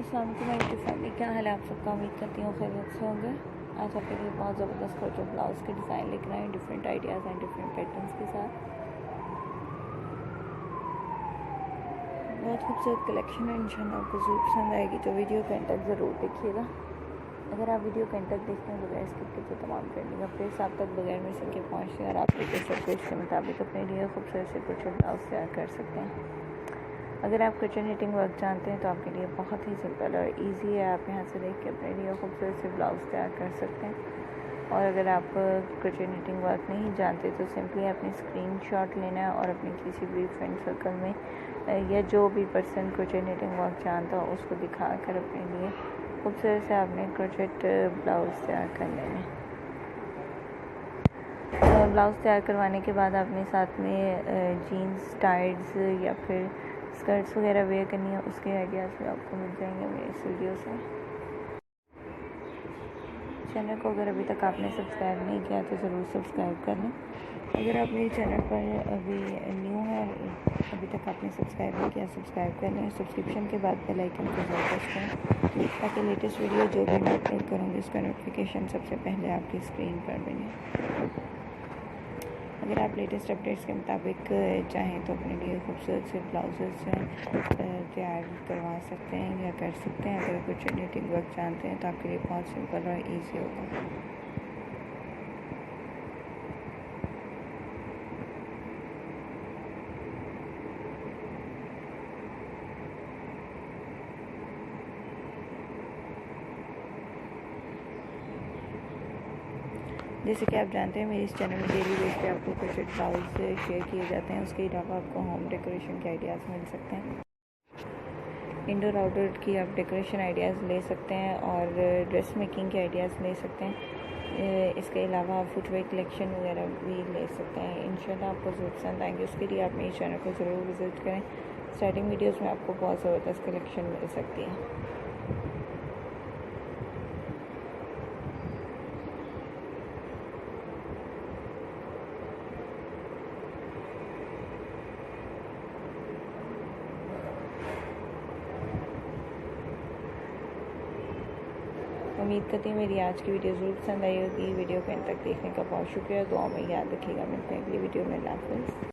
अस्सलाम वालेकुम फैमिली, क्या हाल है आप सबका। उम्मीद करती हूँ खैरियत से होंगे। आज आपके लिए बहुत ज़बरदस्त क्रोचेट ब्लाउज़ के डिज़ाइन लेकर आए हैं, different ideas and different patterns के साथ। बहुत खूबसूरत कलेक्शन है, इंशाल्लाह आपको ज़रूर पसंद आएगी, तो वीडियो को एंड तक ज़रूर देखिएगा। अगर आप वीडियो को एंड तक देखते हैं बगैर स्किप के, तो तमाम ट्रेंडिंग अपडेट्स आप तक बगैर मिस के पहुँचते हैं और आप लेटेस्ट अपडेट्स के मुताबिक अपने लिए खूबसूरत से क्रोचेट ब्लाउज़ तैयार कर सकते हैं। अगर आप क्रोचेट निटिंग वर्क जानते हैं तो आपके लिए बहुत ही सिंपल और इजी है। आप यहाँ से देख के अपने लिए खूबसूरत से ब्लाउज़ तैयार कर सकते हैं। और अगर आप क्रोचेट निटिंग वर्क नहीं जानते तो सिंपली अपनी स्क्रीनशॉट लेना है और अपने किसी भी फ्रेंड सर्कल में या जो भी पर्सन क्रोचेट निटिंग वर्क जानता हो उसको दिखा कर अपने लिए खूबसूरत से आपने क्रोचेट ब्लाउज़ तैयार कर लेना है। ब्लाउज़ तैयार करवाने के बाद आपने साथ में जीन्स, टाइट्स या फिर स्कर्ट्स वगैरह वेयर करनी है, उसके आइडियाज़ भी आपको मिल जाएंगे मेरे इस वीडियो से। चैनल को अगर अभी तक आपने सब्सक्राइब नहीं किया तो ज़रूर सब्सक्राइब कर लें। अगर आप मेरे चैनल पर अभी न्यू है, अभी तक आपने सब्सक्राइब नहीं किया, सब्सक्राइब कर लें। सब्सक्रिप्शन के बाद बेल आइकन को ज़रूर प्रेस करें ताकि लेटेस्ट वीडियो जो भी मैं अपलोड करूँगी उसका नोटिफिकेशन सबसे पहले आपकी स्क्रीन पर मिले। अगर आप लेटेस्ट अपडेट्स के मुताबिक चाहें तो अपने लिए खूबसूरत से ब्लाउजेस तैयार करवा सकते हैं या कर सकते हैं। अगर कुछ निटिंग वर्क जानते हैं तो आपके लिए बहुत सिंपल और इजी होगा। जैसे कि आप जानते हैं मेरे इस चैनल में डेली बेस पे आपको क्रोचेट ब्लाउज शेयर किए जाते हैं। उसके अलावा आपको होम डेकोरेशन के आइडियाज़ मिल सकते हैं। इंडोर आउटडोर की आप डेकोरेशन आइडियाज़ ले सकते हैं और ड्रेस मेकिंग के आइडियाज़ ले सकते हैं। इसके अलावा आप फुटवेयर कलेक्शन वगैरह भी ले सकते हैं। इंशाल्लाह आपको ज़रूर पसंद आएंगे। उसके लिए आप मेरे चैनल को ज़रूर विज़िट करें। स्टार्टिंग वीडियोज़ में आपको बहुत ज़बरदस्त कलेक्शन मिल सकती है। उम्मीद करती हूँ मेरी आज की वीडियो ज़रूर पसंद आई होगी। वीडियो को एंड तक देखने का बहुत शुक्रिया। दुआ में याद रखिएगा। मिलते हैं अगली वीडियो में। अल्लाह हाफ़िज़।